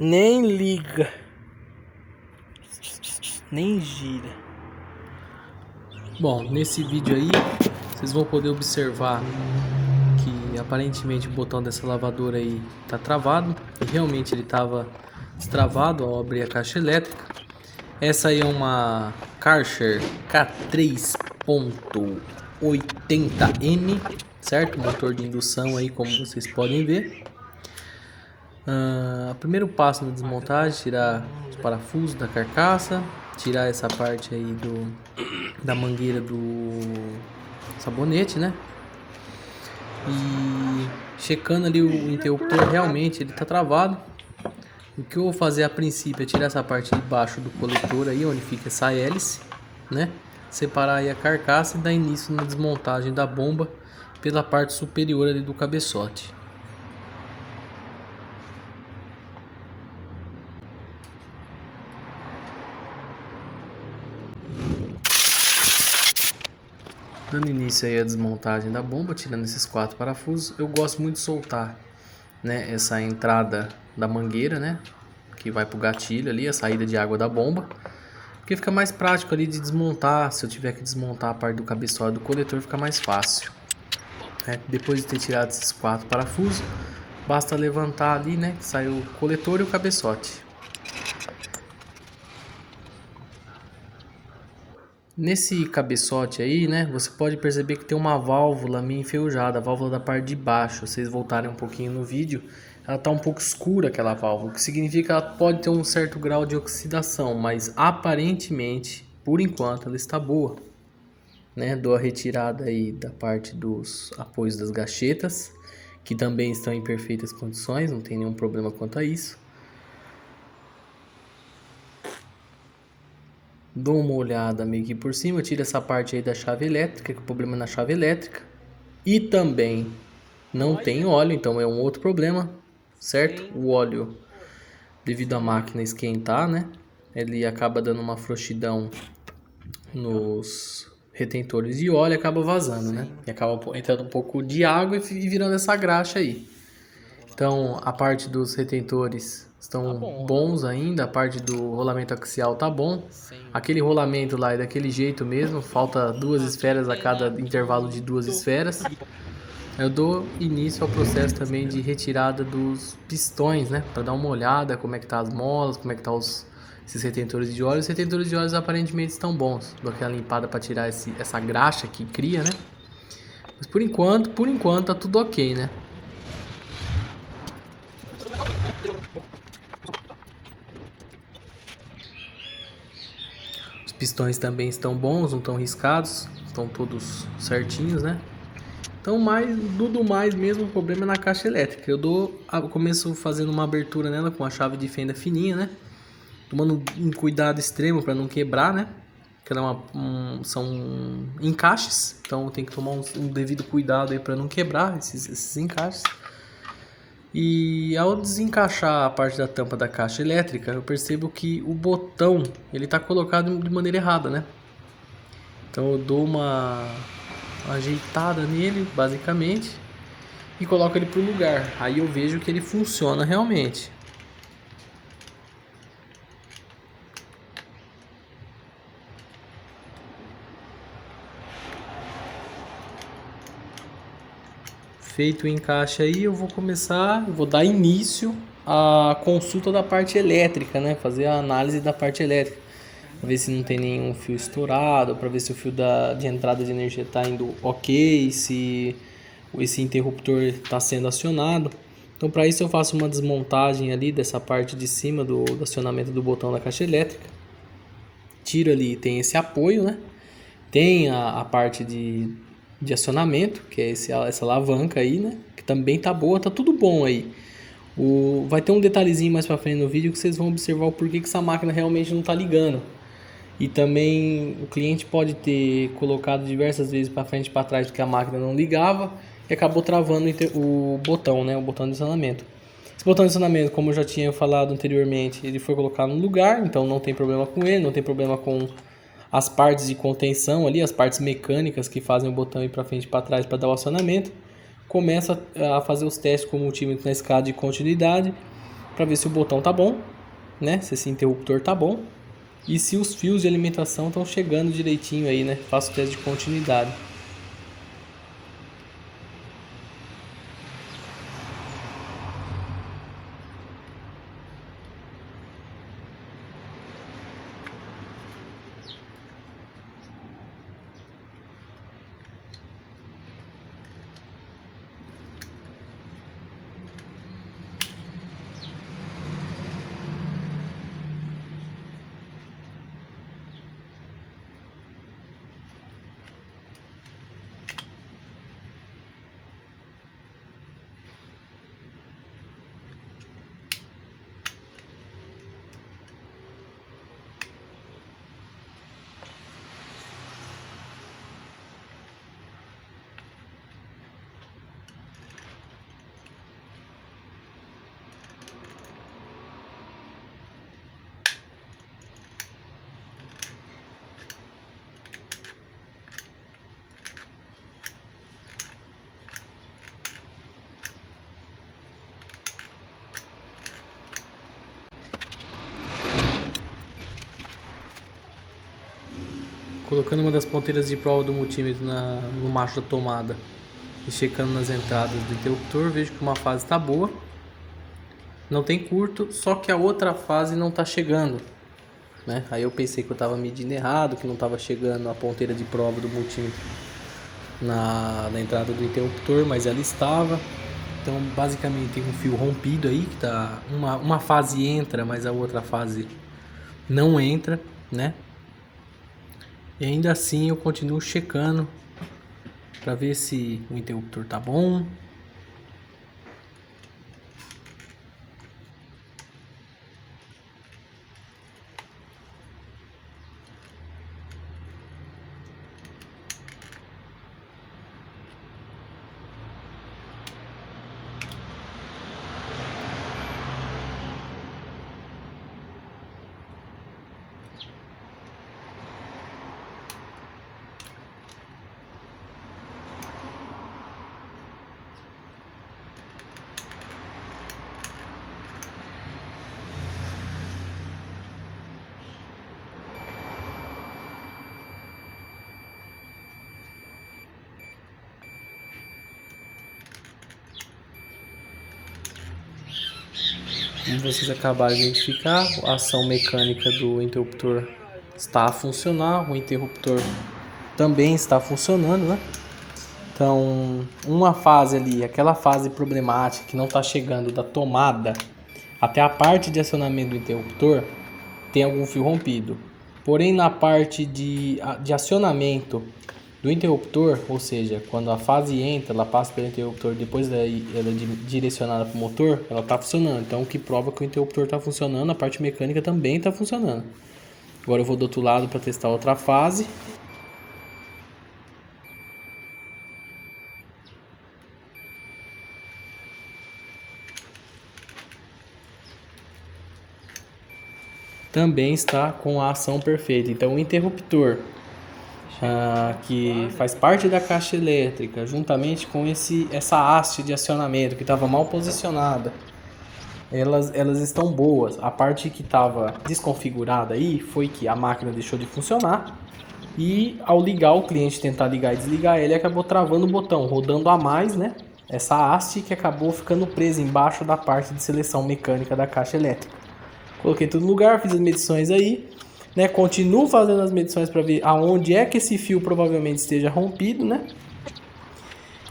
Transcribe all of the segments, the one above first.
Nem liga. Nem gira. Bom, nesse vídeo aí, vocês vão poder observar que aparentemente o botão dessa lavadora aí tá travado. E realmente ele estava destravado ao abrir a caixa elétrica. Essa aí é uma Karcher K3.80M, certo? Motor de indução aí, como vocês podem ver. O primeiro passo na desmontagem, tirar os parafusos da carcaça, tirar essa parte aí da mangueira do sabonete, né? E checando ali o interruptor, realmente ele tá travado. O que eu vou fazer a princípio é tirar essa parte de baixo do coletor aí, onde fica essa hélice, né? Separar aí a carcaça e dar início na desmontagem da bomba pela parte superior ali do cabeçote. Dando início aí a desmontagem da bomba, tirando esses 4 parafusos, eu gosto muito de soltar, né, essa entrada da mangueira, né, que vai pro gatilho ali, a saída de água da bomba, porque fica mais prático ali de desmontar. Se eu tiver que desmontar a parte do cabeçote do coletor, fica mais fácil, né? Depois de ter tirado esses 4 parafusos, basta levantar ali, né, que sai o coletor e o cabeçote. Nesse cabeçote aí, né, você pode perceber que tem uma válvula meio enferrujada, a válvula da parte de baixo. Se vocês voltarem um pouquinho no vídeo, ela está um pouco escura, aquela válvula, o que significa que ela pode ter um certo grau de oxidação, mas aparentemente, por enquanto, ela está boa, né? Dou a retirada aí da parte dos apoios das gachetas, que também estão em perfeitas condições, não tem nenhum problema quanto a isso. Dou uma olhada meio que por cima, tiro essa parte aí da chave elétrica, que o problema é na chave elétrica. E também não tem óleo, então é um outro problema, certo? O óleo, devido à máquina esquentar, né, ele acaba dando uma frouxidão nos retentores de óleo e acaba vazando, né? E acaba entrando um pouco de água e virando essa graxa aí. Então a parte dos retentores estão bons ainda, a parte do rolamento axial tá bom. Aquele rolamento lá é daquele jeito mesmo, falta 2 esferas a cada intervalo de 2 esferas. Eu dou início ao processo também de retirada dos pistões, né, para dar uma olhada como é que tá as molas, como é que tá esses retentores de óleo. Os retentores de óleo aparentemente estão bons. Dou aquela limpada para tirar essa graxa que cria, né? Mas por enquanto tá tudo ok, né? Os pistões também estão bons, não estão riscados, estão todos certinhos, né? Então, do mais mesmo, o problema é na caixa elétrica. Eu começo fazendo uma abertura nela com a chave de fenda fininha, né? Tomando um cuidado extremo para não quebrar, né? Porque são encaixes, então tem que tomar um devido cuidado aí para não quebrar esses encaixes. E ao desencaixar a parte da tampa da caixa elétrica, eu percebo que o botão ele está colocado de maneira errada, né? Então eu dou uma ajeitada nele, basicamente, e coloco ele pro lugar. Aí eu vejo que ele funciona realmente. Feito o encaixe aí, eu vou dar início à consulta da parte elétrica, né? Fazer a análise da parte elétrica, para ver se não tem nenhum fio estourado, para ver se o fio de entrada de energia está indo ok, se esse interruptor está sendo acionado. Então, para isso eu faço uma desmontagem ali dessa parte de cima do acionamento do botão da caixa elétrica. Tiro ali, tem esse apoio, né? Tem a parte de acionamento, que é essa alavanca aí, né? Que também tá boa, tá tudo bom aí. Vai ter um detalhezinho mais pra frente no vídeo que vocês vão observar o porquê que essa máquina realmente não tá ligando. E também o cliente pode ter colocado diversas vezes para frente e para trás porque a máquina não ligava e acabou travando o botão, né? O botão de acionamento. Esse botão de acionamento, como eu já tinha falado anteriormente, ele foi colocado no lugar, então não tem problema com ele, não tem problema com as partes de contenção ali, as partes mecânicas que fazem o botão ir para frente e para trás para dar o acionamento. Começa a fazer os testes com o multímetro na escada de continuidade para ver se o botão tá bom, né? Se esse interruptor tá bom e se os fios de alimentação estão chegando direitinho aí, né? Faço o teste de continuidade. Colocando uma das ponteiras de prova do multímetro no macho da tomada e checando nas entradas do interruptor, vejo que uma fase está boa, não tem curto, só que a outra fase não está chegando, né? Aí eu pensei que eu estava medindo errado, que não estava chegando a ponteira de prova do multímetro na entrada do interruptor, mas ela estava. Então basicamente tem um fio rompido aí, que tá uma fase entra, mas a outra fase não entra, né? E ainda assim eu continuo checando para ver se o interruptor tá bom. Como vocês acabaram de identificar, a ação mecânica do interruptor está a funcionar, o interruptor também está funcionando, né? Então, uma fase ali, aquela fase problemática que não está chegando da tomada até a parte de acionamento do interruptor, tem algum fio rompido. Porém, na parte de acionamento do interruptor, ou seja, quando a fase entra, ela passa pelo interruptor, depois daí ela é direcionada para o motor, ela está funcionando. Então, o que prova que o interruptor está funcionando, a parte mecânica também está funcionando. Agora eu vou do outro lado para testar outra fase. Também está com a ação perfeita. Então o interruptor que faz parte da caixa elétrica, juntamente com essa haste de acionamento que estava mal posicionada, elas estão boas. A parte que estava desconfigurada aí foi que a máquina deixou de funcionar e ao ligar, o cliente tentar ligar e desligar, ele acabou travando o botão, rodando a mais, né? Essa haste que acabou ficando presa embaixo da parte de seleção mecânica da caixa elétrica. Coloquei tudo no lugar, fiz as medições aí, né? Continuo fazendo as medições para ver aonde é que esse fio provavelmente esteja rompido, né?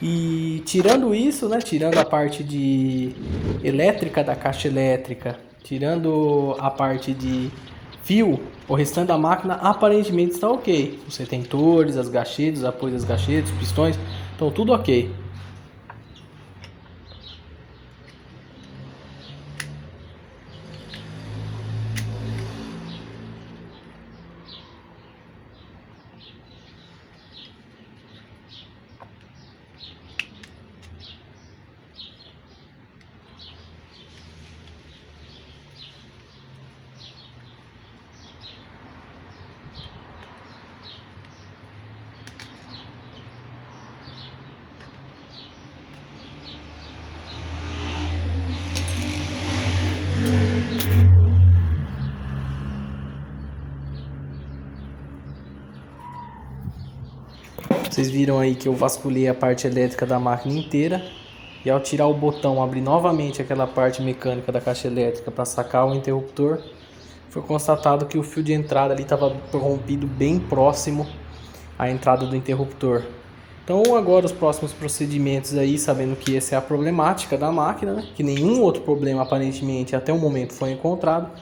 E tirando isso, né? Tirando a parte de elétrica da caixa elétrica, tirando a parte de fio, o restante da máquina aparentemente está ok. Os retentores, as gachetas, apoio das gachetas, os pistões, estão tudo ok. Vocês viram aí que eu vasculhei a parte elétrica da máquina inteira. E ao tirar o botão, abrir novamente aquela parte mecânica da caixa elétrica para sacar o interruptor, foi constatado que o fio de entrada ali estava rompido bem próximo à entrada do interruptor. Então agora os próximos procedimentos aí, sabendo que essa é a problemática da máquina, né? Que nenhum outro problema aparentemente até o momento foi encontrado,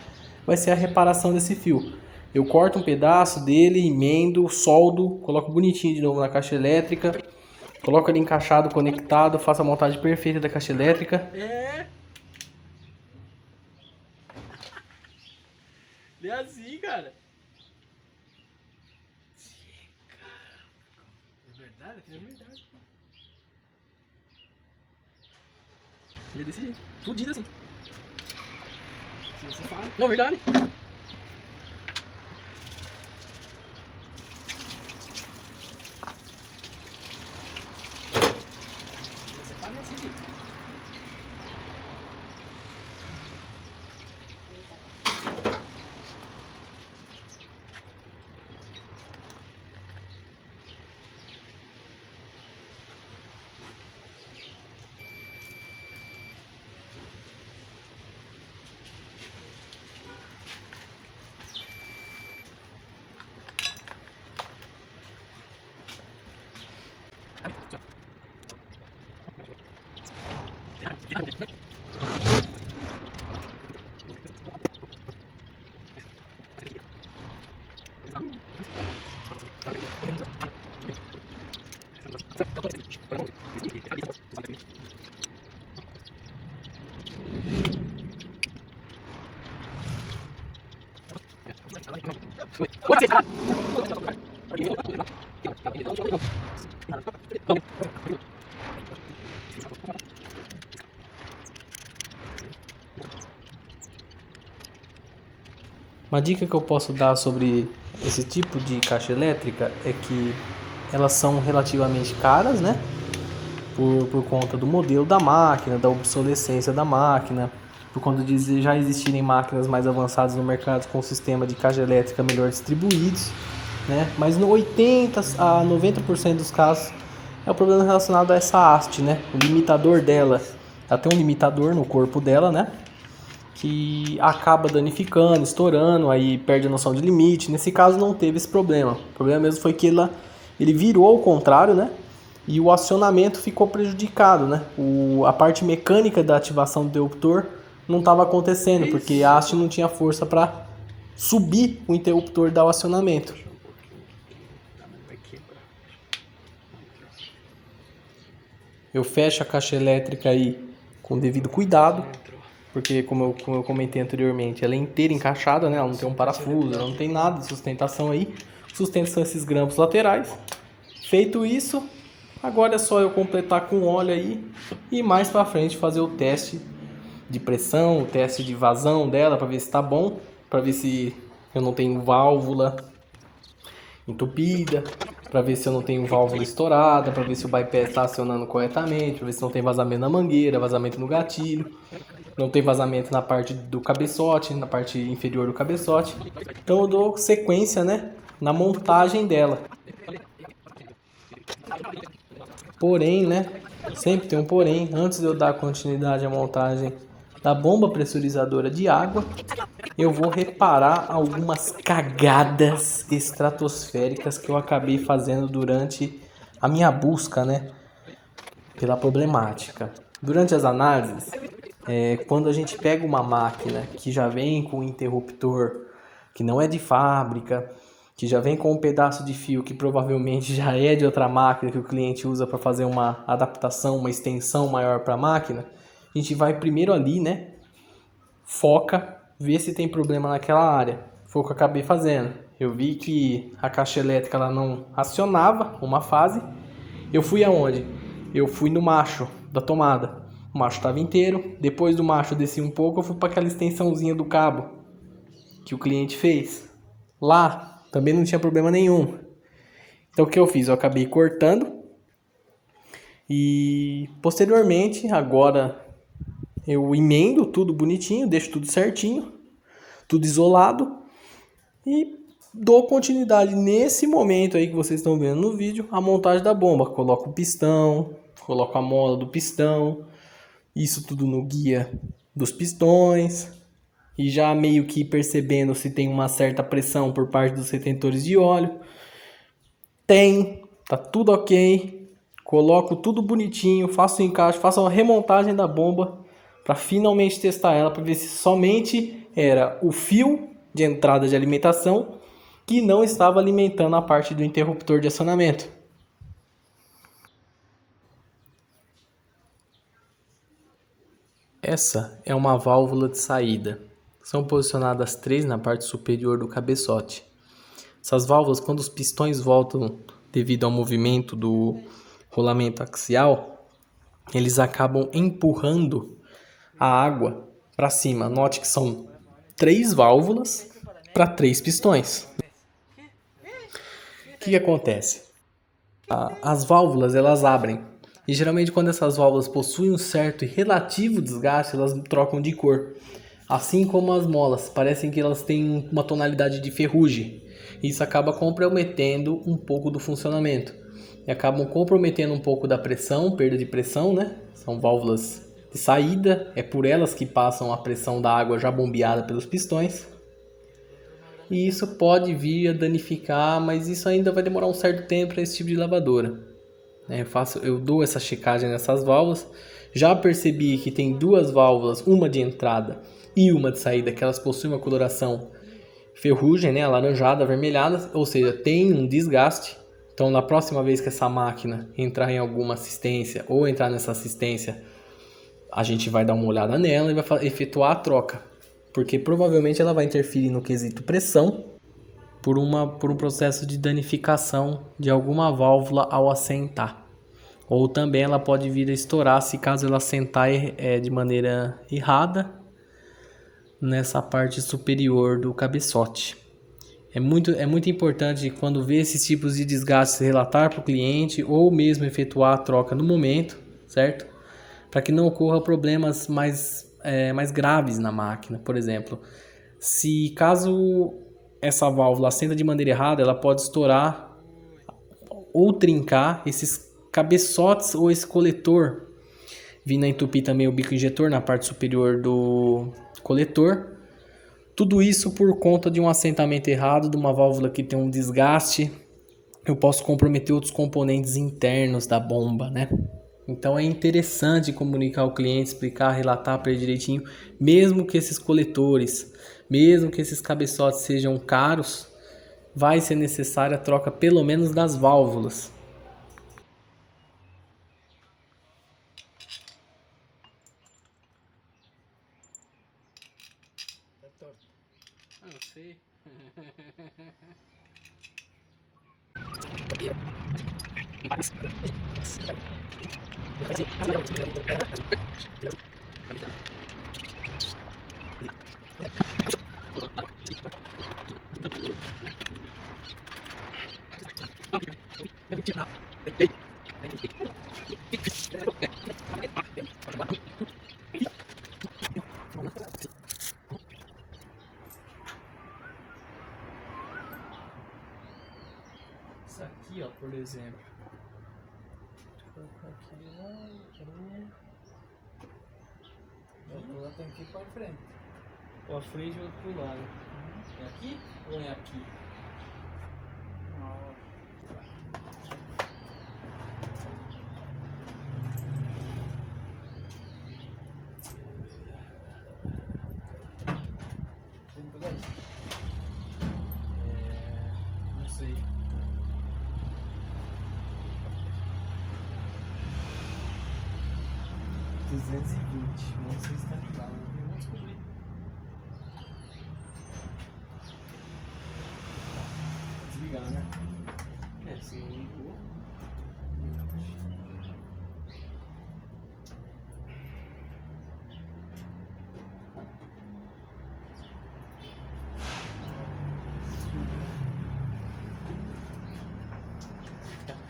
vai ser a reparação desse fio. Eu corto um pedaço dele, emendo, soldo, coloco bonitinho de novo na caixa elétrica, coloco ele encaixado, conectado, faço a montagem perfeita da caixa elétrica. É assim, cara. É verdade? É verdade. Ele é desse jeito. Fudido assim. Se você fala. Não, verdade. Você fala assim. Uma dica que eu posso dar sobre esse tipo de caixa elétrica é que elas são relativamente caras, né? Por conta do modelo da máquina, da obsolescência da máquina, por conta de já existirem máquinas mais avançadas no mercado com sistema de caixa elétrica melhor distribuídos, né? Mas no 80 a 90% dos casos é o problema relacionado a essa haste, né? O limitador dela, ela tem um limitador no corpo dela, né? Que acaba danificando, estourando, aí perde a noção de limite. Nesse caso não teve esse problema. O problema mesmo foi que ele virou ao contrário, né? E o acionamento ficou prejudicado, né? A parte mecânica da ativação do interruptor não estava acontecendo, porque a haste não tinha força para subir o interruptor e dar o acionamento. Eu fecho a caixa elétrica aí com devido cuidado, porque como eu comentei anteriormente, ela é inteira encaixada, né? Ela não tem um parafuso, ela não tem nada de sustentação aí. O sustento são esses grampos laterais. Feito isso, agora é só eu completar com óleo aí e mais pra frente fazer o teste de pressão, o teste de vazão dela para ver se tá bom, para ver se eu não tenho válvula entupida, para ver se eu não tenho válvula estourada, para ver se o bypass está acionando corretamente, para ver se não tem vazamento na mangueira, vazamento no gatilho, não tem vazamento na parte do cabeçote, na parte inferior do cabeçote. Então eu dou sequência, né, na montagem dela. Porém, né, sempre tem um porém, antes de eu dar continuidade à montagem da bomba pressurizadora de água, eu vou reparar algumas cagadas estratosféricas que eu acabei fazendo durante a minha busca, né, pela problemática. Durante as análises, quando a gente pega uma máquina que já vem com um interruptor que não é de fábrica, que já vem com um pedaço de fio que provavelmente já é de outra máquina que o cliente usa para fazer uma adaptação, uma extensão maior para a máquina, a gente vai primeiro ali, né, foca, vê se tem problema naquela área. Foi o que eu acabei fazendo. Eu vi que a caixa elétrica ela não acionava uma fase. Eu fui aonde? Eu fui no macho da tomada. O macho estava inteiro. Depois do macho eu desci um pouco, eu fui para aquela extensãozinha do cabo que o cliente fez. Lá também não tinha problema nenhum. Então o que eu fiz? Eu acabei cortando. E posteriormente, agora eu emendo tudo bonitinho, deixo tudo certinho, tudo isolado. E dou continuidade nesse momento aí que vocês estão vendo no vídeo, a montagem da bomba. Coloco o pistão, coloco a mola do pistão, isso tudo no guia dos pistões. E já meio que percebendo se tem uma certa pressão por parte dos retentores de óleo. Tem, tá tudo ok. Coloco tudo bonitinho, faço o encaixe, faço a remontagem da bomba para finalmente testar ela, para ver se somente era o fio de entrada de alimentação que não estava alimentando a parte do interruptor de acionamento. Essa é uma válvula de saída. São posicionadas 3 na parte superior do cabeçote. Essas válvulas, quando os pistões voltam devido ao movimento do rolamento axial, eles acabam empurrando a água para cima. Note que são 3 válvulas para 3 pistões. O que acontece? As válvulas elas abrem. E geralmente quando essas válvulas possuem um certo e relativo desgaste, elas trocam de cor. Assim como as molas, parecem que elas têm uma tonalidade de ferrugem. Isso acaba comprometendo um pouco do funcionamento. E acabam comprometendo um pouco da pressão, perda de pressão, né? São válvulas de saída, é por elas que passam a pressão da água já bombeada pelos pistões. E isso pode vir a danificar, mas isso ainda vai demorar um certo tempo para esse tipo de lavadora. Eu dou essa checagem nessas válvulas. Já percebi que tem 2 válvulas, uma de entrada e uma de saída, que elas possuem uma coloração ferrugem, né, alaranjada, avermelhada, ou seja, tem um desgaste. Então, na próxima vez que essa máquina entrar em alguma assistência ou entrar nessa assistência, a gente vai dar uma olhada nela e vai efetuar a troca, porque provavelmente ela vai interferir no quesito pressão por um processo de danificação de alguma válvula ao assentar. Ou também ela pode vir a estourar se caso ela assentar de maneira errada nessa parte superior do cabeçote. É muito importante quando vê esses tipos de desgastes relatar para o cliente ou mesmo efetuar a troca no momento, certo? Para que não ocorra problemas mais graves na máquina. Por exemplo, se caso essa válvula assenta de maneira errada, ela pode estourar ou trincar esses cabeçotes ou esse coletor, vindo a entupir também o bico injetor na parte superior do coletor. Tudo isso por conta de um assentamento errado, de uma válvula que tem um desgaste. Eu posso comprometer outros componentes internos da bomba, né? Então é interessante comunicar ao cliente, explicar, relatar para ele direitinho, mesmo que esses coletores, mesmo que esses cabeçotes sejam caros, vai ser necessária a troca pelo menos das válvulas. Ah, não sei. Isso aqui, ó, por exemplo. Vou colocar aqui lá, tem que ir para frente. Ou a frente ou pro lado. É aqui ou é aqui? Não sei. 220, vamos ver se está claro. Vamos descobrir. Desligar, né? Se não ligou.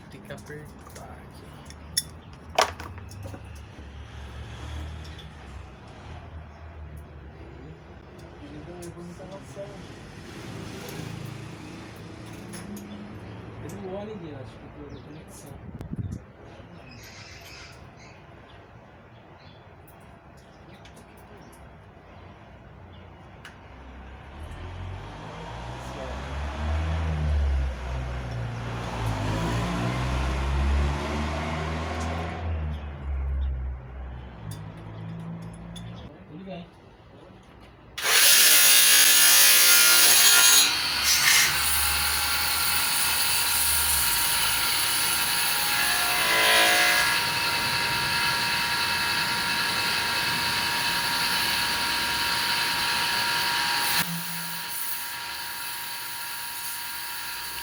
Tem que apertar aqui. Pelo óleo ali, acho que pela conexão. Tudo bem.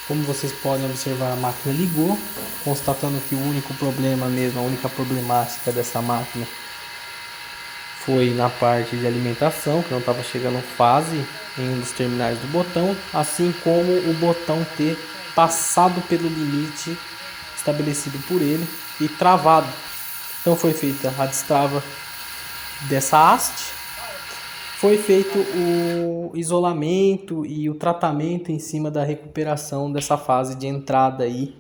Como vocês podem observar, a máquina ligou, constatando que o único problema mesmo, a única problemática dessa máquina foi na parte de alimentação, que não estava chegando fase em um dos terminais do botão, assim como o botão ter passado pelo limite estabelecido por ele e travado. Então foi feita a destrava dessa haste, foi feito o isolamento e o tratamento em cima da recuperação dessa fase de entrada aí,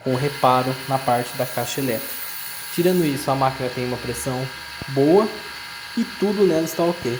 com reparo na parte da caixa elétrica. Tirando isso, a máquina tem uma pressão boa e tudo nela está ok.